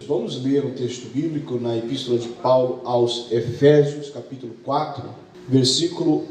Vamos ler um texto bíblico na Epístola de Paulo aos Efésios, capítulo 4, versículo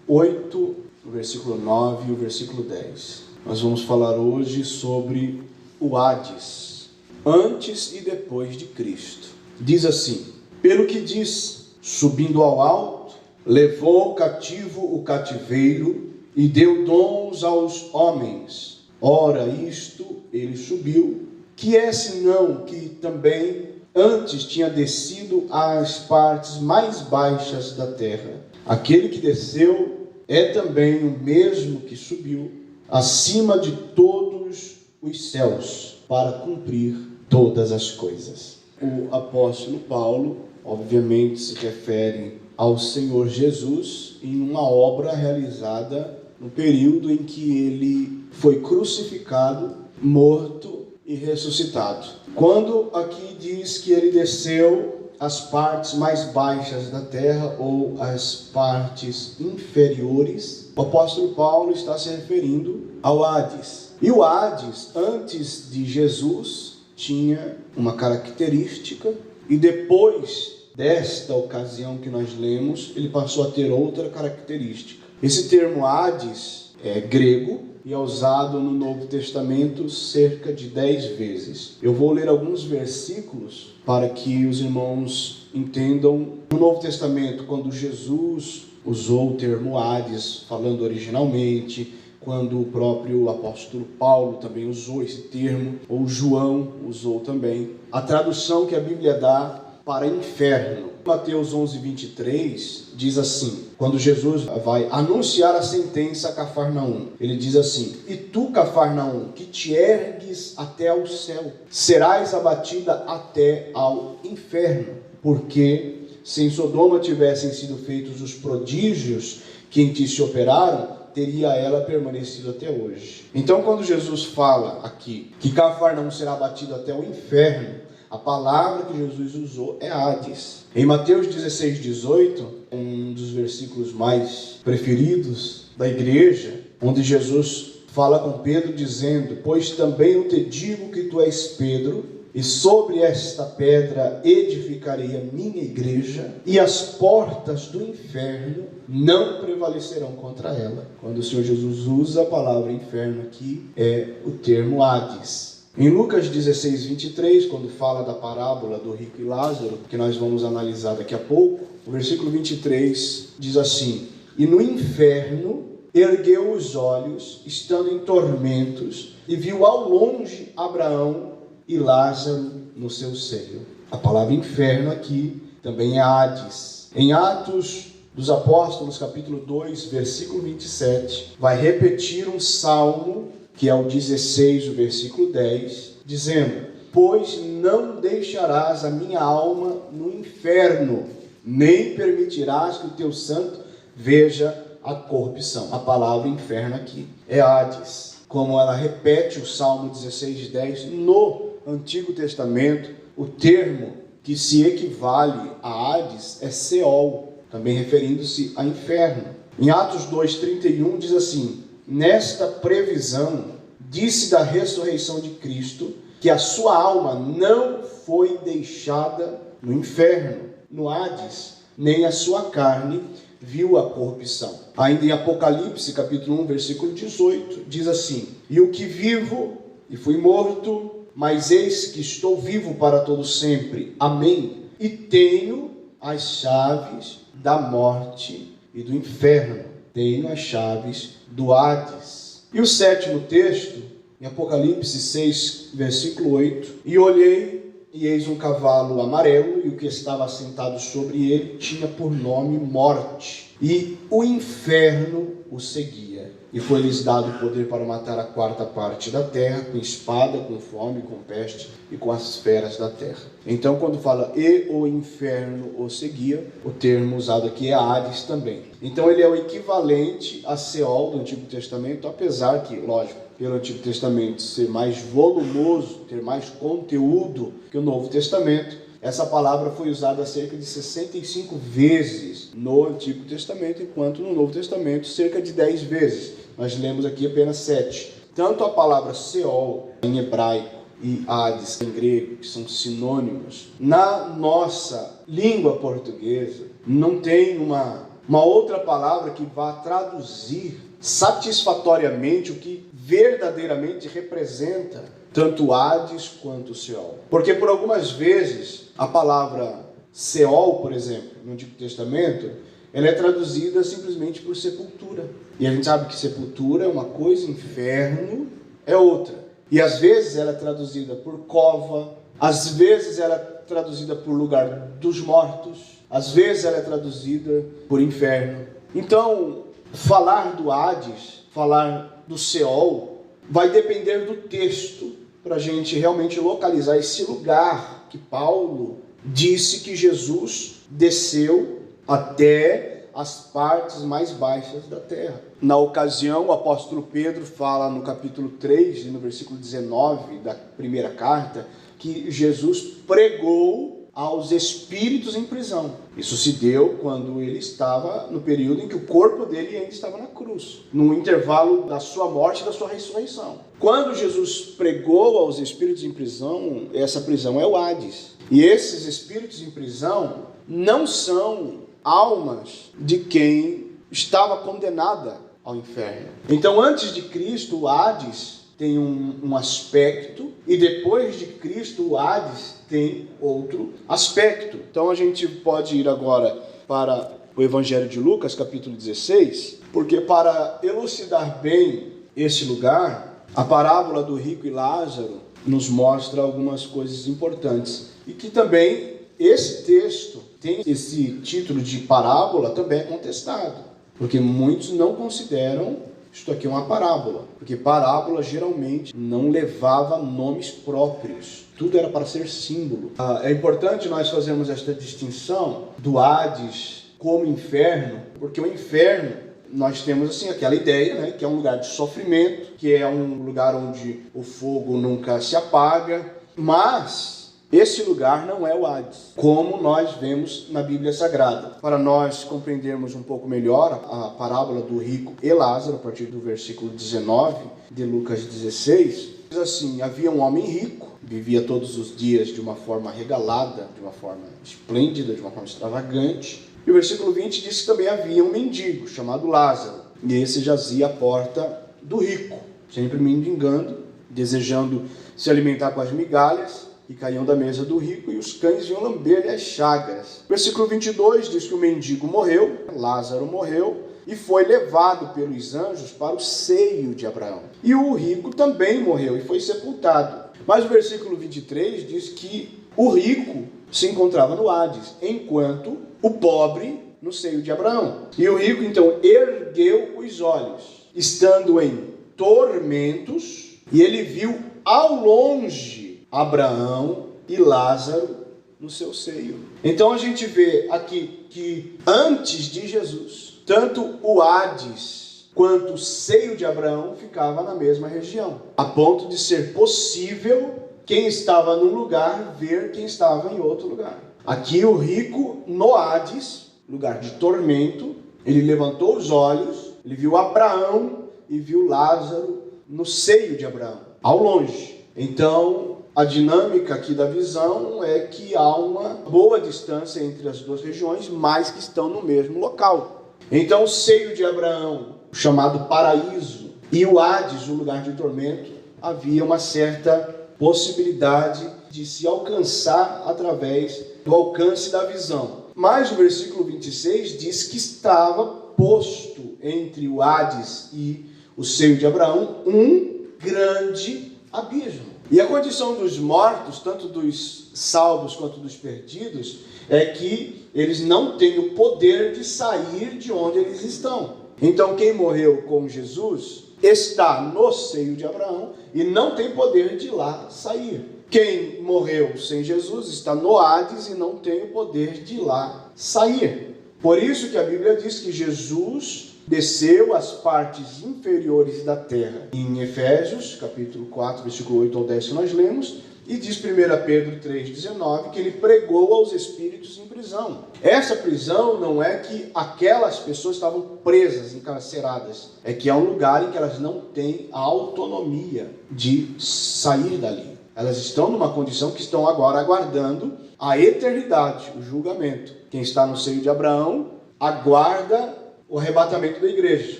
8, o versículo 9 e o versículo 10. Nós vamos falar hoje sobre o Hades, antes e depois de Cristo. Diz assim: pelo que diz, subindo ao alto, levou cativo o cativeiro e deu dons aos homens. Ora, isto ele subiu, que é senão que também antes tinha descido às partes mais baixas da terra. Aquele que desceu é também o mesmo que subiu acima de todos os céus para cumprir todas as coisas. O apóstolo Paulo, obviamente, se refere ao Senhor Jesus em uma obra realizada no período em que ele foi crucificado, morto e ressuscitado. Quando aqui diz que ele desceu às partes mais baixas da terra ou às partes inferiores, o apóstolo Paulo está se referindo ao Hades. E o Hades, antes de Jesus, tinha uma característica, e depois desta ocasião que nós lemos, ele passou a ter outra característica. Esse termo Hades é grego e é usado no Novo Testamento cerca de 10 vezes. Eu vou ler alguns versículos para que os irmãos entendam. No Novo Testamento, quando Jesus usou o termo Hades, falando originalmente, quando o próprio apóstolo Paulo também usou esse termo, ou João usou também, a tradução que a Bíblia dá para inferno. Mateus 11:23 diz assim, quando Jesus vai anunciar a sentença a Cafarnaum, ele diz assim: e tu, Cafarnaum, que te ergues até ao céu, serás abatida até ao inferno, porque se em Sodoma tivessem sido feitos os prodígios que em ti se operaram, teria ela permanecido até hoje. Então, quando Jesus fala aqui que Cafarnaum será abatido até o inferno, a palavra que Jesus usou é Hades. Em Mateus 16:18, um dos versículos mais preferidos da igreja, onde Jesus fala com Pedro dizendo: pois também eu te digo que tu és Pedro, e sobre esta pedra edificarei a minha igreja, e as portas do inferno não prevalecerão contra ela. Quando o Senhor Jesus usa a palavra inferno aqui, é o termo Hades. Em Lucas 16:23, quando fala da parábola do rico e Lázaro, que nós vamos analisar daqui a pouco, o versículo 23 diz assim: e no inferno ergueu os olhos, estando em tormentos, e viu ao longe Abraão e Lázaro no seu seio. A palavra inferno aqui também é Hades. Em Atos dos Apóstolos, capítulo 2, versículo 27, vai repetir um salmo, que é o 16, o versículo 10, dizendo: pois não deixarás a minha alma no inferno, nem permitirás que o teu santo veja a corrupção. A palavra inferno aqui é Hades. Como ela repete o Salmo 16:10 no Antigo Testamento, o termo que se equivale a Hades é Seol, também referindo-se a inferno. Em Atos 2:31 diz assim: nesta previsão, disse da ressurreição de Cristo, que a sua alma não foi deixada no inferno, no Hades, nem a sua carne viu a corrupção. Ainda em Apocalipse, capítulo 1, versículo 18, diz assim: e o que vivo, e fui morto, mas eis que estou vivo para todo sempre. Amém. E tenho as chaves da morte e do inferno. Tenho as chaves do Hades. E o sétimo texto, em Apocalipse 6, versículo 8, e olhei, e eis um cavalo amarelo, e o que estava assentado sobre ele tinha por nome Morte, e o inferno o seguia. E foi-lhes dado poder para matar a quarta parte da terra, com espada, com fome, com peste e com as feras da terra. Então, quando fala e o inferno o seguia, o termo usado aqui é Hades também. Então, ele é o equivalente a Seol do Antigo Testamento, apesar que, lógico, pelo Antigo Testamento ser mais volumoso, ter mais conteúdo que o Novo Testamento, essa palavra foi usada cerca de 65 vezes no Antigo Testamento, enquanto no Novo Testamento cerca de 10 vezes. Nós lemos aqui apenas 7. Tanto a palavra Seol, em hebraico, e Hades em grego, que são sinônimos. Na nossa língua portuguesa, não tem uma outra palavra que vá traduzir satisfatoriamente o que verdadeiramente representa tanto Hades quanto o Seol. Porque por algumas vezes a palavra Seol, por exemplo, no Antigo Testamento, ela é traduzida simplesmente por sepultura. E a gente sabe que sepultura é uma coisa, inferno é outra. E às vezes ela é traduzida por cova, às vezes ela é traduzida por lugar dos mortos, às vezes ela é traduzida por inferno. Então, falar do Hades, falar do Seol, vai depender do texto para a gente realmente localizar esse lugar que Paulo disse que Jesus desceu até as partes mais baixas da terra. Na ocasião, o apóstolo Pedro fala no capítulo 3 e no versículo 19 da primeira carta que Jesus pregou aos espíritos em prisão. Isso se deu quando ele estava no período em que o corpo dele ainda estava na cruz, no intervalo da sua morte e da sua ressurreição. Quando Jesus pregou aos espíritos em prisão, essa prisão é o Hades. E esses espíritos em prisão não são almas de quem estava condenada ao inferno. Então, antes de Cristo, o Hades tem um aspecto, e depois de Cristo, o Hades tem outro aspecto. Então, a gente pode ir agora para o Evangelho de Lucas, capítulo 16, porque para elucidar bem esse lugar, a parábola do rico e Lázaro nos mostra algumas coisas importantes. E que também esse texto tem esse título de parábola também é contestado, porque muitos não consideram isto aqui uma parábola, porque parábola geralmente não levava nomes próprios, tudo era para ser símbolo. É importante nós fazermos esta distinção do Hades como inferno, porque o inferno, nós temos assim aquela ideia, né, que é um lugar de sofrimento, que é um lugar onde o fogo nunca se apaga, mas esse lugar não é o Hades, como nós vemos na Bíblia Sagrada. Para nós compreendermos um pouco melhor a parábola do rico e Lázaro, a partir do versículo 19 de Lucas 16, diz assim: havia um homem rico, vivia todos os dias de uma forma regalada, de uma forma esplêndida, de uma forma extravagante. E o versículo 20 diz que também havia um mendigo chamado Lázaro, e esse jazia à porta do rico, sempre mendigando, desejando se alimentar com as migalhas, e caíam da mesa do rico, e os cães iam lamber-lhe as chagas. Versículo 22 diz que o mendigo morreu, Lázaro morreu, e foi levado pelos anjos para o seio de Abraão. E o rico também morreu e foi sepultado. Mas o versículo 23 diz que o rico se encontrava no Hades, enquanto o pobre no seio de Abraão. E o rico então ergueu os olhos, estando em tormentos, e ele viu ao longe Abraão e Lázaro no seu seio. Então a gente vê aqui que antes de Jesus, tanto o Hades quanto o seio de Abraão ficava na mesma região, a ponto de ser possível quem estava num lugar ver quem estava em outro lugar. Aqui o rico no Hades, lugar de tormento, ele levantou os olhos, ele viu Abraão e viu Lázaro no seio de Abraão, ao longe. Então, a dinâmica aqui da visão é que há uma boa distância entre as duas regiões, mas que estão no mesmo local. Então, o seio de Abraão, chamado paraíso, e o Hades, o lugar de tormento, havia uma certa possibilidade de se alcançar através do alcance da visão. Mas o versículo 26 diz que estava posto entre o Hades e o seio de Abraão um grande abismo. E a condição dos mortos, tanto dos salvos quanto dos perdidos, é que eles não têm o poder de sair de onde eles estão. Então, quem morreu com Jesus está no seio de Abraão e não tem poder de lá sair. Quem morreu sem Jesus está no Hades e não tem o poder de lá sair. Por isso que a Bíblia diz que Jesus desceu às partes inferiores da terra. Em Efésios, capítulo 4, versículo 8 ao 10, que nós lemos, e diz 1 Pedro 3,19, que ele pregou aos espíritos em prisão. Essa prisão não é que aquelas pessoas estavam presas, encarceradas. É que é um lugar em que elas não têm a autonomia de sair dali. Elas estão numa condição que estão agora aguardando a eternidade, o julgamento. Quem está no seio de Abraão aguarda o arrebatamento da igreja,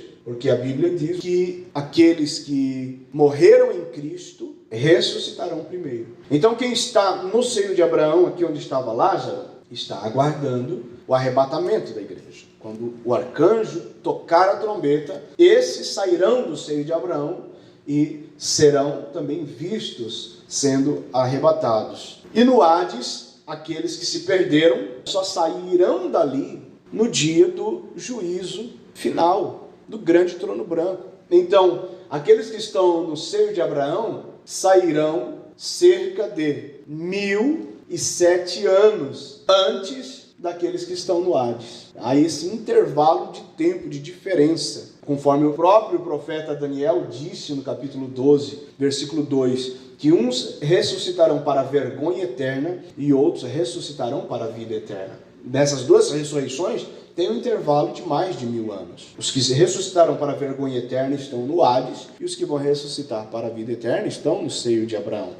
porque a Bíblia diz que aqueles que morreram em Cristo ressuscitarão primeiro. Então quem está no seio de Abraão, aqui onde estava Lázaro, está aguardando o arrebatamento da igreja. Quando o arcanjo tocar a trombeta, esses sairão do seio de Abraão e serão também vistos sendo arrebatados. E no Hades, aqueles que se perderam só sairão dali no dia do juízo final, do grande trono branco. Então, aqueles que estão no seio de Abraão sairão cerca de 1007 anos antes daqueles que estão no Hades. Há esse intervalo de tempo, de diferença. Conforme o próprio profeta Daniel disse no capítulo 12, versículo 2, que uns ressuscitarão para a vergonha eterna e outros ressuscitarão para a vida eterna. Dessas duas ressurreições tem um intervalo de mais de 1000 anos. Os que se ressuscitarão para a vergonha eterna estão no Hades e os que vão ressuscitar para a vida eterna estão no seio de Abraão.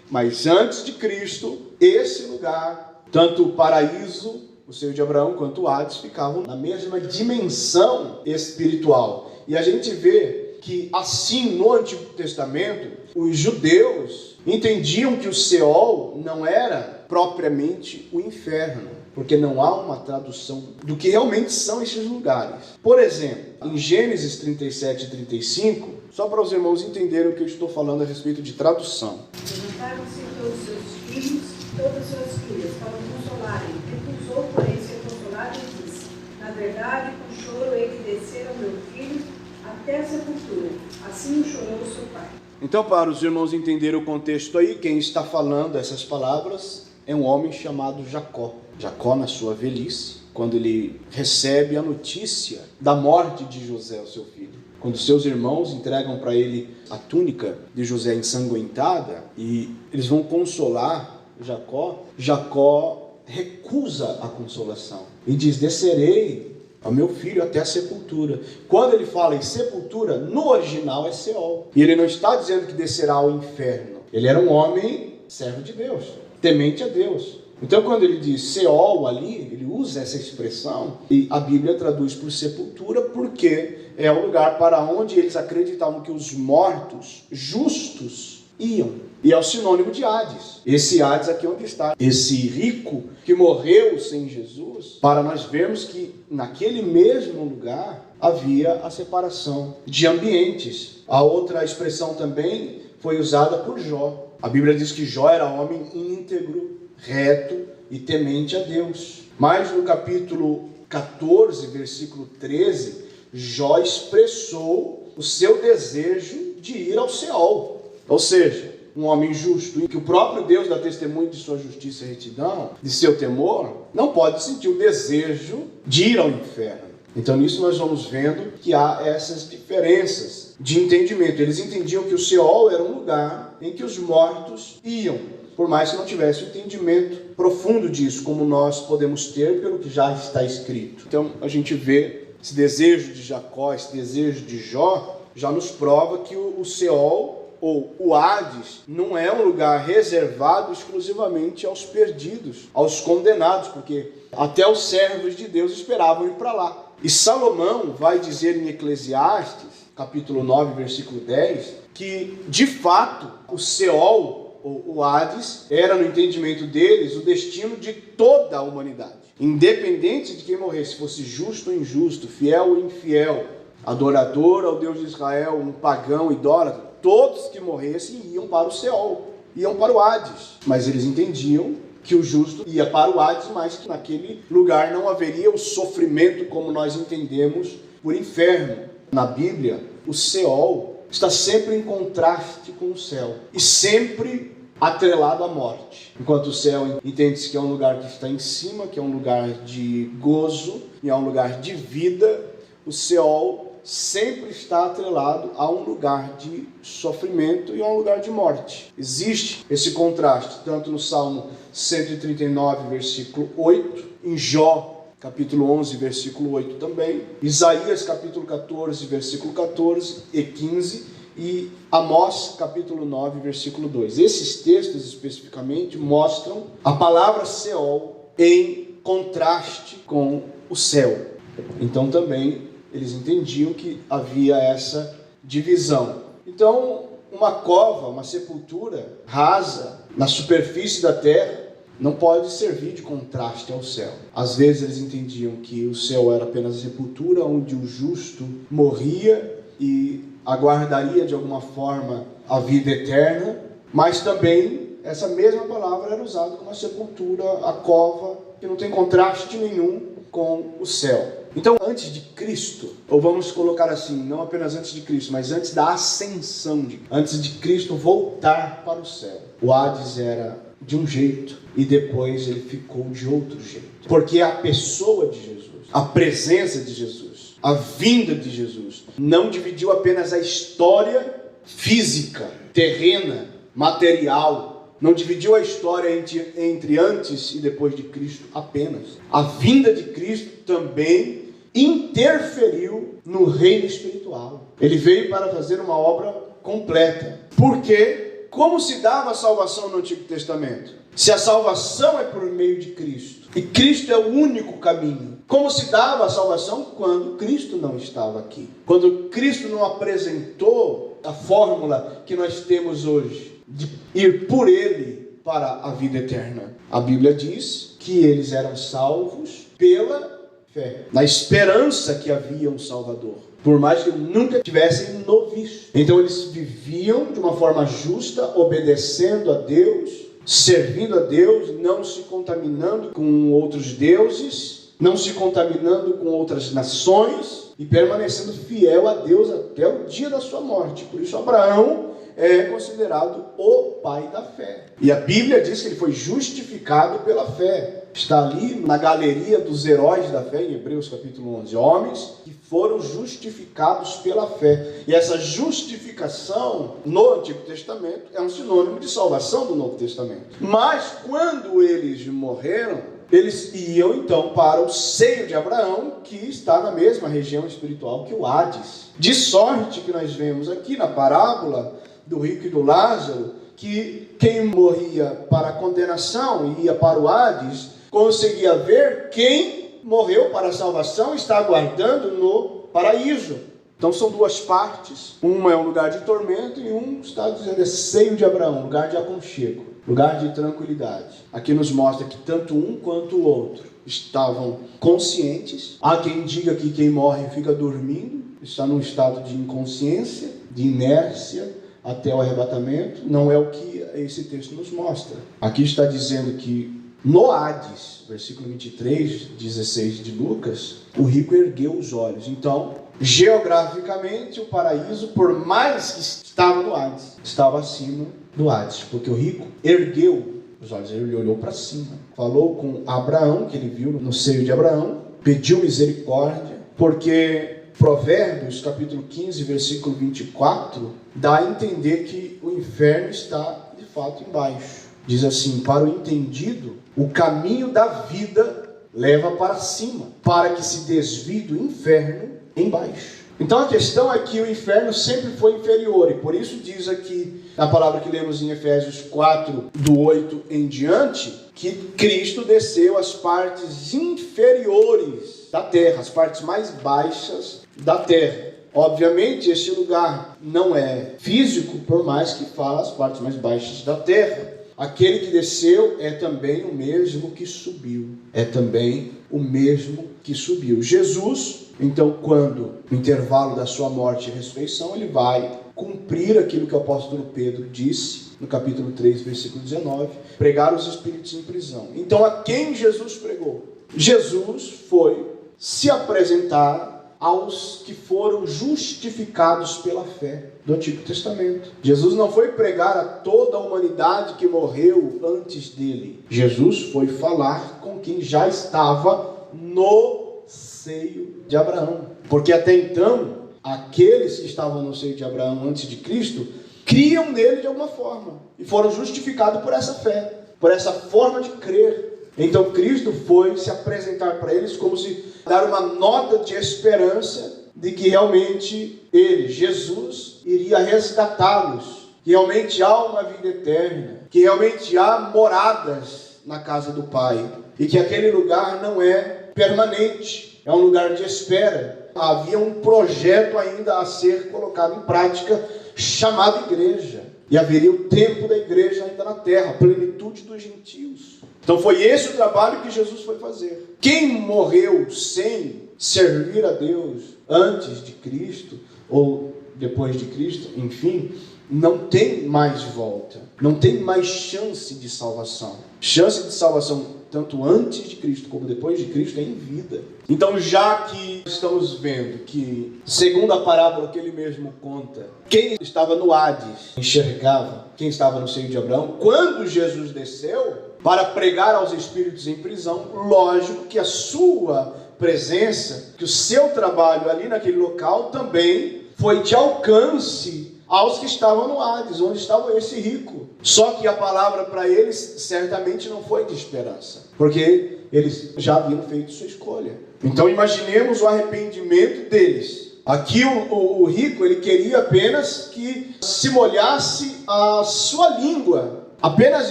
Mas antes de Cristo, esse lugar, tanto o paraíso, o seio de Abraão, quanto o Hades, ficavam na mesma dimensão espiritual. E a gente vê que assim no Antigo Testamento, os judeus entendiam que o Seol não era propriamente o inferno, porque não há uma tradução do que realmente são esses lugares. Por exemplo, em Gênesis 37 e 35, só para os irmãos entenderem o que eu estou falando a respeito de tradução. Levantaram-se todos os seus filhos e todas as suas filhas para o consolarem. Recusou, porém, ser consolado e disse: na verdade, com choro ele descera ao meu filho até a sepultura. Assim o chorou o seu pai. Então, para os irmãos entenderem o contexto aí, quem está falando essas palavras é um homem chamado Jacó. Jacó, na sua velhice, quando ele recebe a notícia da morte de José, o seu filho. Quando seus irmãos entregam para ele a túnica de José ensanguentada e eles vão consolar Jacó, Jacó recusa a consolação e diz: descerei ao meu filho até a sepultura. Quando ele fala em sepultura, no original é Seol. E ele não está dizendo que descerá ao inferno. Ele era um homem servo de Deus, temente a Deus. Então, quando ele diz Seol ali, ele usa essa expressão e a Bíblia traduz por sepultura porque é o lugar para onde eles acreditavam que os mortos justos iam. E é o sinônimo de Hades. Esse Hades aqui onde está. Esse rico que morreu sem Jesus, para nós vermos que naquele mesmo lugar havia a separação de ambientes. A outra expressão também foi usada por Jó. A Bíblia diz que Jó era homem íntegro, reto e temente a Deus. Mas no capítulo 14, versículo 13, Jó expressou o seu desejo de ir ao Seol. Ou seja, um homem justo, em que o próprio Deus dá testemunho de sua justiça e retidão, de seu temor, não pode sentir o desejo de ir ao inferno. Então nisso nós vamos vendo que há essas diferenças de entendimento. Eles entendiam que o Seol era um lugar em que os mortos iam, por mais que não tivesse um entendimento profundo disso, como nós podemos ter pelo que já está escrito. Então a gente vê esse desejo de Jacó, esse desejo de Jó, já nos prova que o Seol, ou o Hades, não é um lugar reservado exclusivamente aos perdidos, aos condenados, porque até os servos de Deus esperavam ir para lá. E Salomão vai dizer em Eclesiastes, capítulo 9, versículo 10, que de fato o Seol, ou o Hades, era no entendimento deles o destino de toda a humanidade. Independente de quem morresse, fosse justo ou injusto, fiel ou infiel, adorador ao Deus de Israel, um pagão, idólatra, todos que morressem iam para o Seol, iam para o Hades. Mas eles entendiam que o justo ia para o Hades, mas que naquele lugar não haveria o sofrimento como nós entendemos por inferno. Na Bíblia, o Seol está sempre em contraste com o céu e sempre atrelado à morte. Enquanto o céu entende-se que é um lugar que está em cima, que é um lugar de gozo e é um lugar de vida, o Seol sempre está atrelado a um lugar de sofrimento e a um lugar de morte. Existe esse contraste, tanto no Salmo 139, versículo 8, em Jó, capítulo 11, versículo 8 também, Isaías, capítulo 14, versículo 14 e 15, e Amós capítulo 9, versículo 2. Esses textos especificamente mostram a palavra Seol em contraste com o céu. Então também eles entendiam que havia essa divisão. Então, uma cova, uma sepultura rasa na superfície da terra não pode servir de contraste ao céu. Às vezes eles entendiam que o céu era apenas a sepultura onde o justo morria e aguardaria de alguma forma a vida eterna, mas também essa mesma palavra era usada como a sepultura, a cova, que não tem contraste nenhum com o céu. Então, antes de Cristo, ou vamos colocar assim, não apenas antes de Cristo, mas antes da ascensão, antes de Cristo voltar para o céu, o Hades era de um jeito e depois ele ficou de outro jeito. Porque a pessoa de Jesus, a presença de Jesus, a vinda de Jesus, não dividiu apenas a história física, terrena, material, não dividiu a história entre antes e depois de Cristo apenas. A vinda de Cristo também interferiu no reino espiritual. Ele veio para fazer uma obra completa. Por quê? Como se dava a salvação no Antigo Testamento? Se a salvação é por meio de Cristo, e Cristo é o único caminho, como se dava a salvação quando Cristo não estava aqui? Quando Cristo não apresentou a fórmula que nós temos hoje, de ir por Ele para a vida eterna. A Bíblia diz que eles eram salvos pela fé, na esperança que havia um Salvador, por mais que nunca tivessem no visto. Então eles viviam de uma forma justa, obedecendo a Deus, servindo a Deus, não se contaminando com outros deuses, não se contaminando com outras nações e permanecendo fiel a Deus até o dia da sua morte. Por isso Abraão é considerado o pai da fé. E a Bíblia diz que ele foi justificado pela fé. Está ali na galeria dos heróis da fé, em Hebreus capítulo 11. Homens que foram justificados pela fé. E essa justificação no Antigo Testamento é um sinônimo de salvação do Novo Testamento. Mas quando eles morreram, eles iam então para o seio de Abraão, que está na mesma região espiritual que o Hades. De sorte que nós vemos aqui na parábola do rico e do Lázaro, que quem morria para a condenação e ia para o Hades, conseguia ver quem morreu para a salvação e está aguardando no paraíso. Então são duas partes, uma é um lugar de tormento e um está dizendo é seio de Abraão, lugar de aconchego, lugar de tranquilidade. Aqui nos mostra que tanto um quanto o outro estavam conscientes. Há quem diga que quem morre fica dormindo, está num estado de inconsciência, de inércia, até o arrebatamento. Não é o que esse texto nos mostra. Aqui está dizendo que no Hades, versículo 23, 16 de Lucas, o rico ergueu os olhos. Então, geograficamente, o paraíso, por mais que estava no Hades, estava acima do Hades, porque o rico ergueu os olhos, ele olhou para cima, falou com Abraão, que ele viu no seio de Abraão, pediu misericórdia, porque Provérbios, capítulo 15, versículo 24, dá a entender que o inferno está, de fato, embaixo. Diz assim: para o entendido, o caminho da vida leva para cima, para que se desvie do inferno embaixo. Então a questão é que o inferno sempre foi inferior, e por isso diz aqui, na palavra que lemos em Efésios 4, do 8 em diante, que Cristo desceu às partes inferiores da terra, as partes mais baixas da terra. Obviamente, este lugar não é físico, por mais que fala as partes mais baixas da terra. Aquele que desceu é também o mesmo que subiu. É também o mesmo que subiu. Jesus, então, quando no intervalo da sua morte e ressurreição, ele vai cumprir aquilo que o apóstolo Pedro disse no capítulo 3, versículo 19, pregar os espíritos em prisão. Então, a quem Jesus pregou? Jesus foi se apresentar aos que foram justificados pela fé do Antigo Testamento. Jesus não foi pregar a toda a humanidade que morreu antes dele. Jesus foi falar com quem já estava no seio de Abraão. Porque até então, aqueles que estavam no seio de Abraão antes de Cristo, criam nele de alguma forma. E foram justificados por essa fé, por essa forma de crer. Então Cristo foi se apresentar para eles como se dar uma nota de esperança de que realmente ele, Jesus, iria resgatá-los, que realmente há uma vida eterna, que realmente há moradas na casa do Pai, e que aquele lugar não é permanente, é um lugar de espera. Havia um projeto ainda a ser colocado em prática, chamado igreja, e haveria o tempo da igreja ainda na terra, a plenitude dos gentios. Então foi esse o trabalho que Jesus foi fazer. Quem morreu sem servir a Deus antes de Cristo, ou depois de Cristo, enfim, não tem mais volta, não tem mais chance de salvação. Chance de salvação tanto antes de Cristo como depois de Cristo é em vida. Então, já que estamos vendo que, segundo a parábola que ele mesmo conta, quem estava no Hades enxergava quem estava no seio de Abraão, quando Jesus desceu para pregar aos espíritos em prisão, lógico que a sua presença, que o seu trabalho ali naquele local também foi de alcance aos que estavam no Hades, onde estava esse rico. Só que a palavra para eles certamente não foi de esperança, porque eles já haviam feito sua escolha. Então imaginemos o arrependimento deles. Aqui o rico, ele queria apenas que se molhasse a sua língua, apenas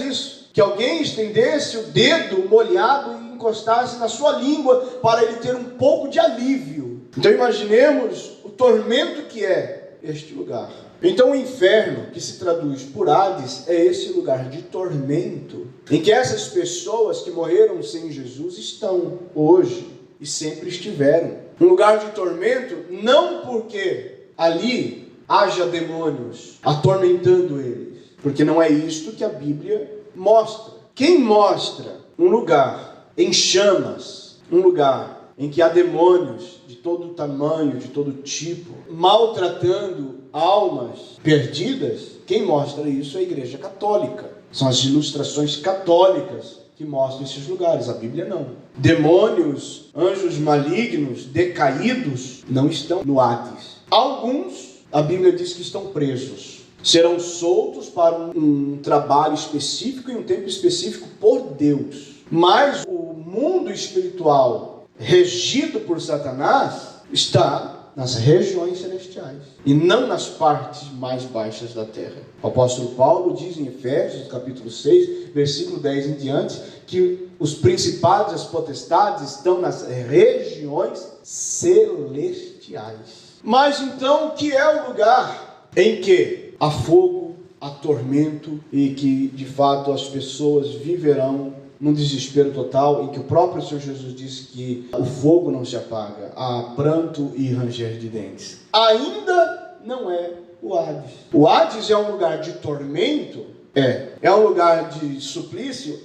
isso, que alguém estendesse o dedo molhado e encostasse na sua língua para ele ter um pouco de alívio. Então imaginemos o tormento que é este lugar. Então o inferno, que se traduz por Hades, é esse lugar de tormento, em que essas pessoas que morreram sem Jesus estão hoje e sempre estiveram. Um lugar de tormento, não porque ali haja demônios atormentando eles, porque não é isto que a Bíblia mostra. Quem mostra um lugar em chamas, um lugar em que há demônios de todo tamanho, de todo tipo, maltratando almas perdidas, quem mostra isso é a Igreja Católica. São as ilustrações católicas que mostram esses lugares, a Bíblia não. Demônios, anjos malignos, decaídos, não estão no Hades. Alguns, a Bíblia diz que estão presos. Serão soltos para um trabalho específico e um tempo específico por Deus. Mas o mundo espiritual, regido por Satanás, está nas regiões celestiais e não nas partes mais baixas da terra. O apóstolo Paulo diz em Efésios, capítulo 6, versículo 10 em diante, que os principados, as potestades estão nas regiões celestiais. Mas então, o que é o lugar em que há fogo, há tormento e que de fato as pessoas viverão num desespero total, em que o próprio Senhor Jesus disse que o fogo não se apaga, há pranto e ranger de dentes? Ainda não é o Hades. O Hades é um lugar de tormento? É um lugar de suplício?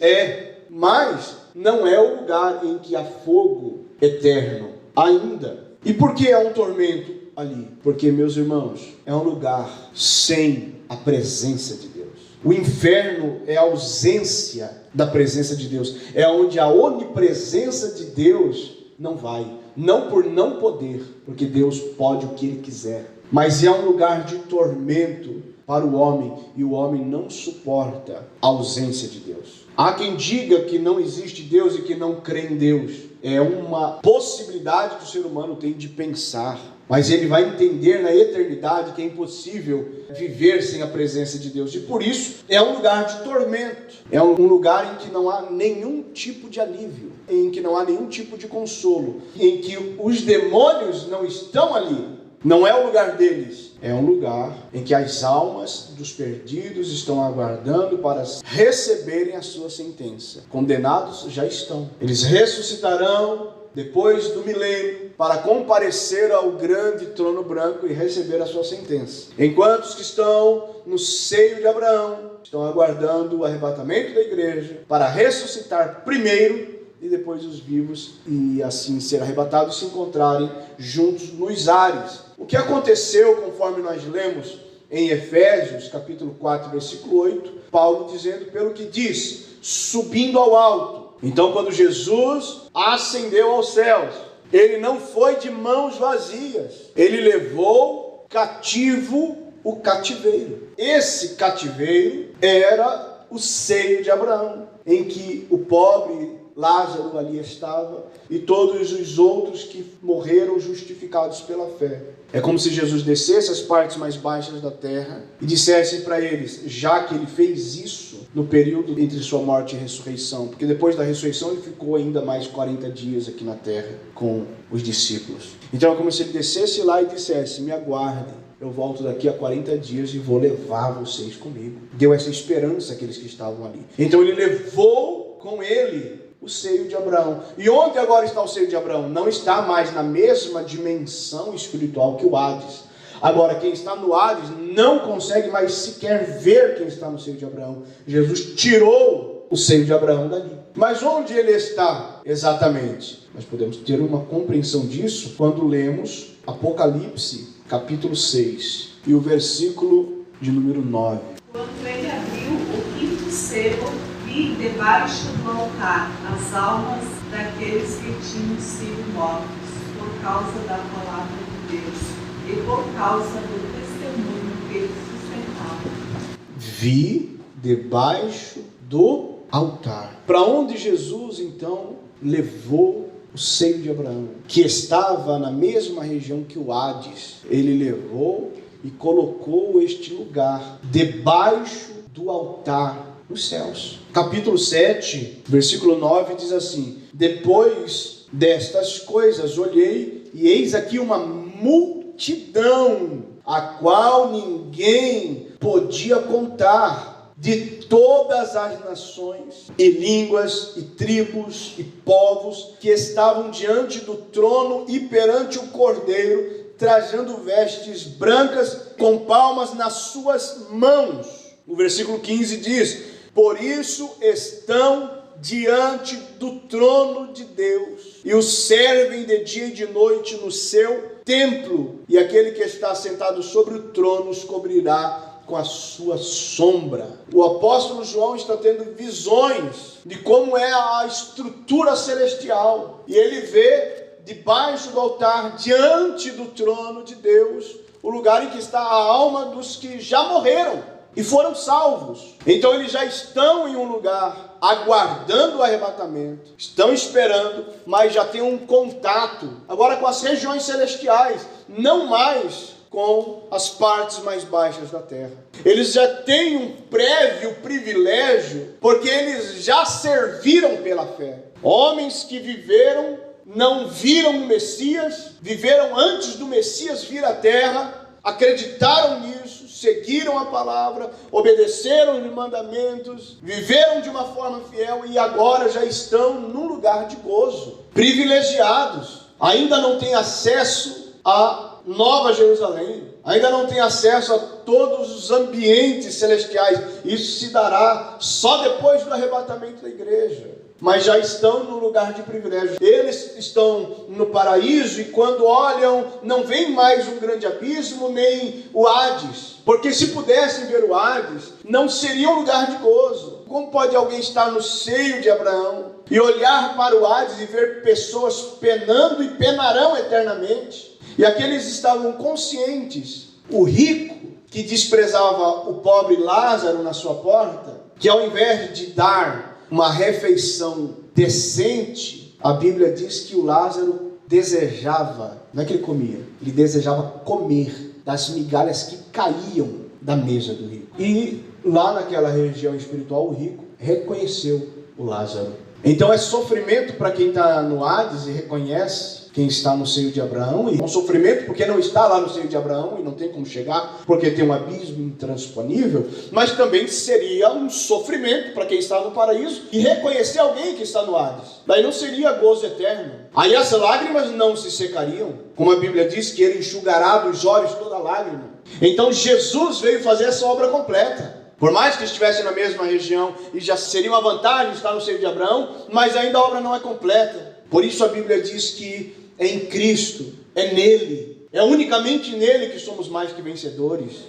Mas não é o lugar em que há fogo eterno, ainda. E por que é um tormento ali? Porque, meus irmãos, é um lugar sem a presença de Deus. O inferno é a ausência da presença de Deus. É onde a onipresença de Deus não vai. Não por não poder, porque Deus pode o que Ele quiser. Mas é um lugar de tormento para o homem. E o homem não suporta a ausência de Deus. Há quem diga que não existe Deus e que não crê em Deus. É uma possibilidade que o ser humano tem de pensar. Mas ele vai entender na eternidade que é impossível viver sem a presença de Deus. E por isso é um lugar de tormento. É um lugar em que não há nenhum tipo de alívio. Em que não há nenhum tipo de consolo. Em que os demônios não estão ali. Não é o lugar deles. É um lugar em que as almas dos perdidos estão aguardando para receberem a sua sentença. Condenados já estão. Eles ressuscitarão depois do milênio, para comparecer ao grande trono branco e receber a sua sentença. Enquanto os que estão no seio de Abraão estão aguardando o arrebatamento da igreja, para ressuscitar primeiro e depois os vivos, e assim ser arrebatados e se encontrarem juntos nos ares. O que aconteceu, conforme nós lemos em Efésios, capítulo 4, versículo 8, Paulo dizendo, pelo que diz, subindo ao alto. Então, quando Jesus ascendeu aos céus, Ele não foi de mãos vazias. Ele levou cativo o cativeiro. Esse cativeiro era o seio de Abraão, em que o pobre Lázaro ali estava, e todos os outros que morreram justificados pela fé. É como se Jesus descesse às partes mais baixas da terra e dissesse para eles, já que ele fez isso no período entre sua morte e ressurreição, porque depois da ressurreição ele ficou ainda mais 40 dias aqui na terra com os discípulos. Então é como se ele descesse lá e dissesse, me aguardem, eu volto daqui a 40 dias e vou levar vocês comigo. Deu essa esperança àqueles que estavam ali. Então ele levou com ele o seio de Abraão. E onde agora está o seio de Abraão? Não está mais na mesma dimensão espiritual que o Hades. Agora, quem está no Hades não consegue mais sequer ver quem está no seio de Abraão. Jesus tirou o seio de Abraão dali. Mas onde ele está exatamente? Nós podemos ter uma compreensão disso quando lemos Apocalipse, capítulo 6, e o versículo de número 9. Quando ele abriu o quinto selo, vi debaixo do altar as almas daqueles que tinham sido mortos por causa da palavra de Deus e por causa do testemunho que eles sustentavam. Vi debaixo do altar. Para onde Jesus então levou o seio de Abraão, que estava na mesma região que o Hades, ele levou e colocou este lugar debaixo do altar nos céus. Capítulo 7, versículo 9 diz assim: depois destas coisas olhei, e eis aqui uma multidão, a qual ninguém podia contar, de todas as nações, e línguas, e tribos, e povos, que estavam diante do trono e perante o Cordeiro, trajando vestes brancas, com palmas nas suas mãos. O versículo 15 diz: por isso estão diante do trono de Deus, e o servem de dia e de noite no seu templo, e aquele que está sentado sobre o trono os cobrirá com a sua sombra. O apóstolo João está tendo visões de como é a estrutura celestial, e ele vê debaixo do altar, diante do trono de Deus, o lugar em que está a alma dos que já morreram e foram salvos. Então eles já estão em um lugar aguardando o arrebatamento, estão esperando, mas já tem um contato agora com as regiões celestiais, não mais com as partes mais baixas da terra. Eles já têm um prévio privilégio, porque eles já serviram pela fé. Homens que viveram, não viram o Messias, viveram antes do Messias vir à terra, acreditaram nisso, seguiram a palavra, obedeceram os mandamentos, viveram de uma forma fiel e agora já estão num lugar de gozo, privilegiados. Ainda não têm acesso a Nova Jerusalém, ainda não tem acesso a todos os ambientes celestiais. Isso se dará só depois do arrebatamento da igreja, mas já estão no lugar de privilégio. Eles estão no paraíso e quando olham não vem mais um grande abismo nem o Hades, porque se pudessem ver o Hades não seria um lugar de gozo. Como pode alguém estar no seio de Abraão e olhar para o Hades e ver pessoas penando e penarão eternamente? E aqueles estavam conscientes, o rico que desprezava o pobre Lázaro na sua porta, que ao invés de dar uma refeição decente, a Bíblia diz que o Lázaro desejava, não é que ele comia, ele desejava comer das migalhas que caíam da mesa do rico. E lá naquela região espiritual, o rico reconheceu o Lázaro. Então é sofrimento para quem está no Hades e reconhece quem está no seio de Abraão, e um sofrimento porque não está lá no seio de Abraão e não tem como chegar, porque tem um abismo intransponível, mas também seria um sofrimento para quem está no paraíso e reconhecer alguém que está no Hades. Daí não seria gozo eterno. Aí as lágrimas não se secariam, como a Bíblia diz que ele enxugará dos olhos toda lágrima. Então Jesus veio fazer essa obra completa. Por mais que estivesse na mesma região, e já seria uma vantagem estar no seio de Abraão, mas ainda a obra não é completa. Por isso a Bíblia diz que é em Cristo, é nele, é unicamente nele que somos mais que vencedores.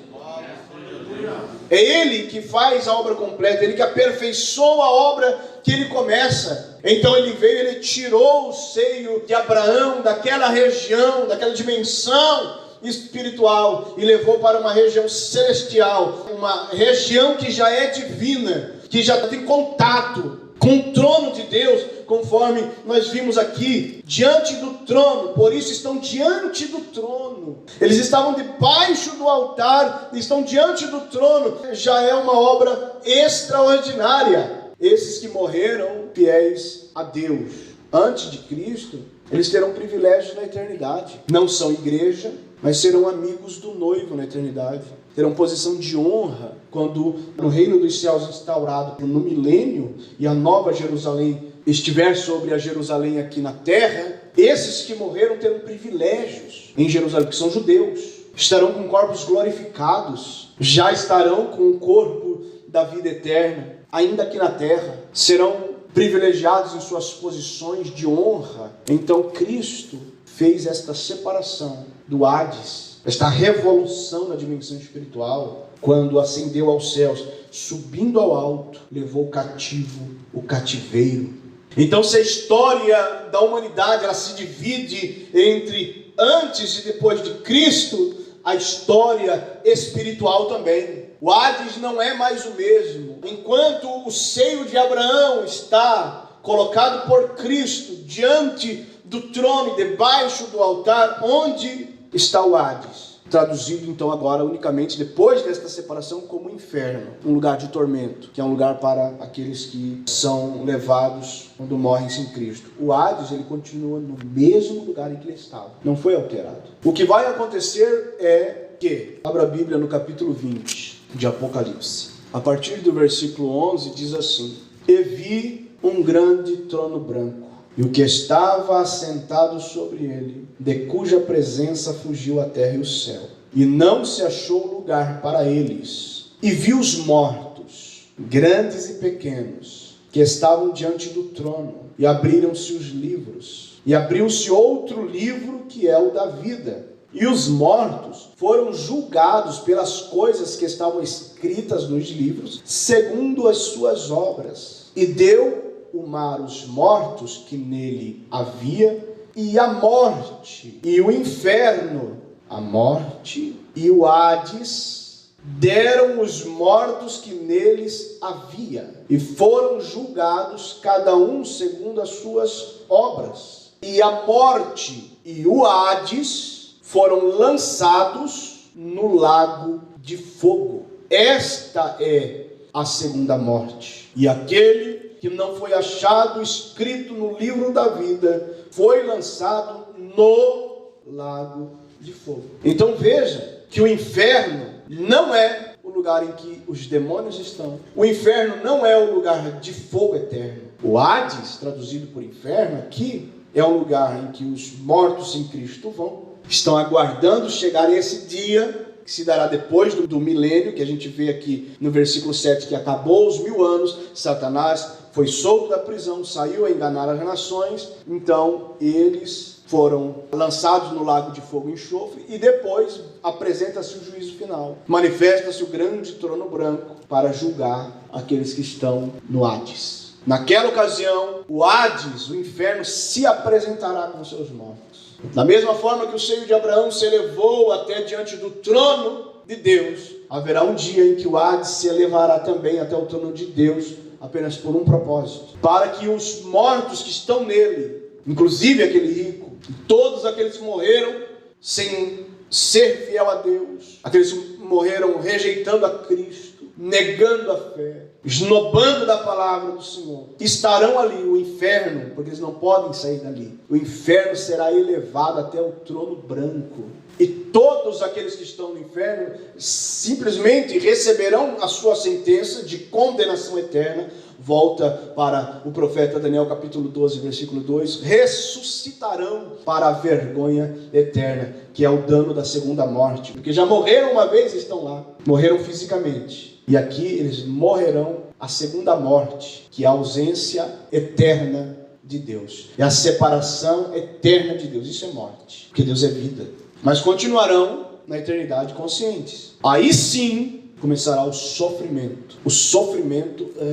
É ele que faz a obra completa, ele que aperfeiçoa a obra que ele começa. Então ele veio, ele tirou o seio de Abraão daquela região, daquela dimensão espiritual e levou para uma região celestial, uma região que já é divina, que já tem contato com o trono de Deus, conforme nós vimos aqui, diante do trono. Por isso estão diante do trono. Eles estavam debaixo do altar, estão diante do trono. Já é uma obra extraordinária. Esses que morreram fiéis a Deus antes de Cristo, eles terão privilégios na eternidade. Não são igreja, mas serão amigos do noivo na eternidade. Terão posição de honra quando no reino dos céus instaurado no milênio e a nova Jerusalém estiver sobre a Jerusalém aqui na terra. Esses que morreram terão privilégios em Jerusalém, que são judeus. Estarão com corpos glorificados, já estarão com o corpo da vida eterna, ainda aqui na terra. Serão privilegiados em suas posições de honra. Então Cristo fez esta separação do Hades, esta revolução na dimensão espiritual, quando ascendeu aos céus, subindo ao alto, levou cativo o cativeiro. Então, se a história da humanidade ela se divide entre antes e depois de Cristo, a história espiritual também. O Hades não é mais o mesmo. Enquanto o seio de Abraão está colocado por Cristo diante do trono e debaixo do altar, onde está o Hades? Traduzido então agora unicamente depois desta separação como inferno, um lugar de tormento, que é um lugar para aqueles que são levados quando morrem sem Cristo. O Hades, ele continua no mesmo lugar em que ele estava, não foi alterado. O que vai acontecer é que, abra a Bíblia no capítulo 20 de Apocalipse, a partir do versículo 11 diz assim: e vi um grande trono branco, e o que estava assentado sobre ele, de cuja presença fugiu a terra e o céu, e não se achou lugar para eles. E vi os mortos, grandes e pequenos, que estavam diante do trono, e abriram-se os livros, e abriu-se outro livro, que é o da vida. E os mortos foram julgados pelas coisas que estavam escritas nos livros, segundo as suas obras. E deu o mar os mortos que nele havia, e a morte e o inferno, a morte e o Hades, deram os mortos que neles havia, e foram julgados cada um segundo as suas obras. E a morte e o Hades foram lançados no lago de fogo. Esta é a segunda morte. E aquele que não foi achado escrito no livro da vida foi lançado no lago de fogo. Então veja que o inferno não é o lugar em que os demônios estão. O inferno não é o lugar de fogo eterno. O Hades, traduzido por inferno aqui, é o lugar em que os mortos em Cristo vão. Estão aguardando chegar esse dia, que se dará depois do milênio, que a gente vê aqui no versículo 7, que acabou os 1000 anos, Satanás foi solto da prisão, saiu a enganar as nações, então eles foram lançados no lago de fogo e enxofre, e depois apresenta-se o juízo final. Manifesta-se o grande trono branco para julgar aqueles que estão no Hades. Naquela ocasião, o Hades, o inferno, se apresentará com seus mortos. Da mesma forma que o seio de Abraão se elevou até diante do trono de Deus, haverá um dia em que o Hades se elevará também até o trono de Deus, apenas por um propósito: para que os mortos que estão nele, inclusive aquele rico, todos aqueles que morreram sem ser fiel a Deus, aqueles que morreram rejeitando a Cristo, negando a fé, esnobando da palavra do Senhor, estarão ali. O inferno, porque eles não podem sair dali, o inferno será elevado até o trono branco, e todos aqueles que estão no inferno simplesmente receberão a sua sentença de condenação eterna. Volta para o profeta Daniel capítulo 12, versículo 2, ressuscitarão para a vergonha eterna, que é o dano da segunda morte, porque já morreram uma vez e estão lá, morreram fisicamente, e aqui eles morrerão a segunda morte, que é a ausência eterna de Deus, é a separação eterna de Deus. Isso é morte, porque Deus é vida, mas continuarão na eternidade conscientes. Aí sim começará o sofrimento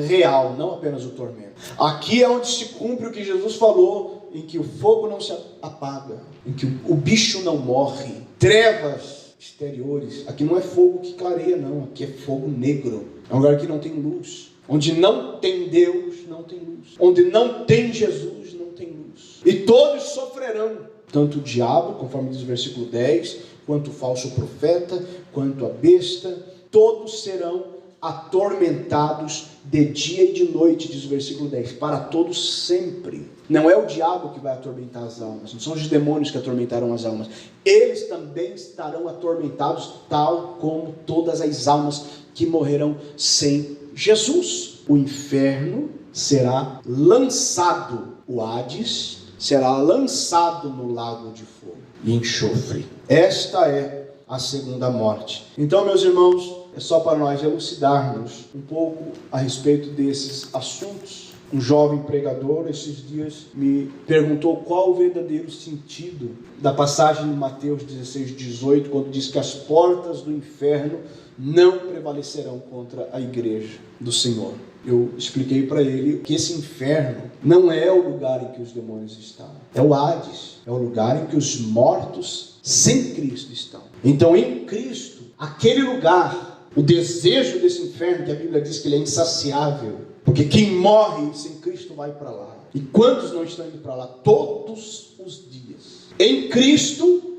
real, não apenas o tormento. Aqui é onde se cumpre o que Jesus falou, em que o fogo não se apaga, em que o bicho não morre, trevas exteriores. Aqui não é fogo que clareia, não, aqui é fogo negro, é um lugar que não tem luz, onde não tem Deus, não tem luz. Onde não tem Jesus, não tem luz. E todos sofrerão, tanto o diabo, conforme diz o versículo 10, quanto o falso profeta, quanto a besta, todos serão atormentados de dia e de noite, diz o versículo 10, para todos sempre. Não é o diabo que vai atormentar as almas, não são os demônios que atormentarão as almas. Eles também estarão atormentados, tal como todas as almas que morrerão sem Jesus. O inferno será lançado, o Hades será lançado no lago de fogo e enxofre. Esta é a segunda morte. Então, meus irmãos, é só para nós elucidarmos um pouco a respeito desses assuntos. Um jovem pregador, esses dias, me perguntou qual o verdadeiro sentido da passagem de Mateus 16:18, quando diz que as portas do inferno não prevalecerão contra a igreja do Senhor. Eu expliquei para ele que esse inferno não é o lugar em que os demônios estão, é o Hades, é o lugar em que os mortos sem Cristo estão. Então, em Cristo, aquele lugar, o desejo desse inferno, que a Bíblia diz que ele é insaciável, porque quem morre sem Cristo vai para lá. E quantos não estão indo para lá? Todos os dias. Em Cristo,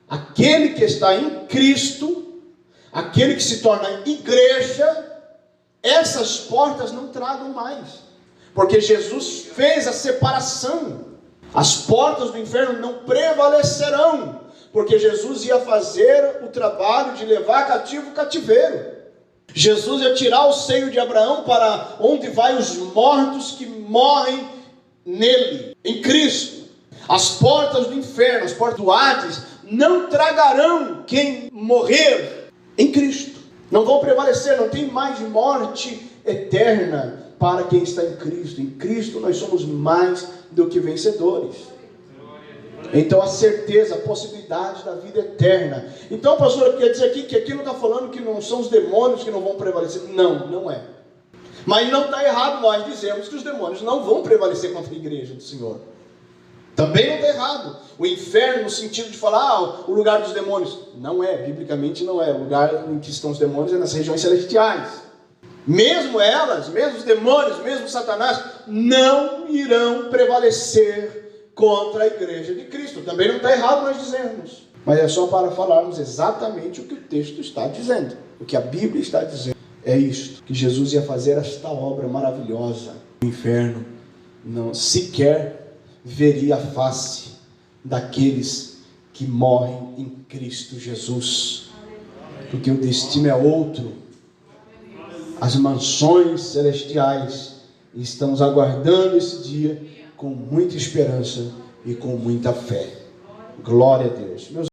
aquele que está em Cristo, aquele que se torna igreja, essas portas não tragam mais, porque Jesus fez a separação. As portas do inferno não prevalecerão, porque Jesus ia fazer o trabalho de levar cativo o cativeiro. Jesus ia tirar o seio de Abraão para onde vai os mortos que morrem nele, em Cristo. As portas do inferno, as portas do Hades, não tragarão quem morrer em Cristo. Não vão prevalecer, não tem mais morte eterna para quem está em Cristo. Em Cristo nós somos mais do que vencedores. Então a certeza, a possibilidade da vida eterna. Então, pastor, quer dizer aqui que aqui não está falando que não são os demônios que não vão prevalecer. Não, não é. Mas não está errado nós dizemos que os demônios não vão prevalecer contra a igreja do Senhor. Também não está errado. O inferno, no sentido de falar, o lugar dos demônios. Não é, biblicamente não é. O lugar em que estão os demônios é nas regiões celestiais. Mesmo elas, mesmo os demônios, mesmo Satanás, não irão prevalecer contra a igreja de Cristo. Também não está errado nós dizermos. Mas é só para falarmos exatamente o que o texto está dizendo. O que a Bíblia está dizendo. É isto, que Jesus ia fazer esta obra maravilhosa. O inferno não sequer veria a face daqueles que morrem em Cristo Jesus, porque o destino é outro. As mansões celestiais, estamos aguardando esse dia com muita esperança e com muita fé. Glória a Deus.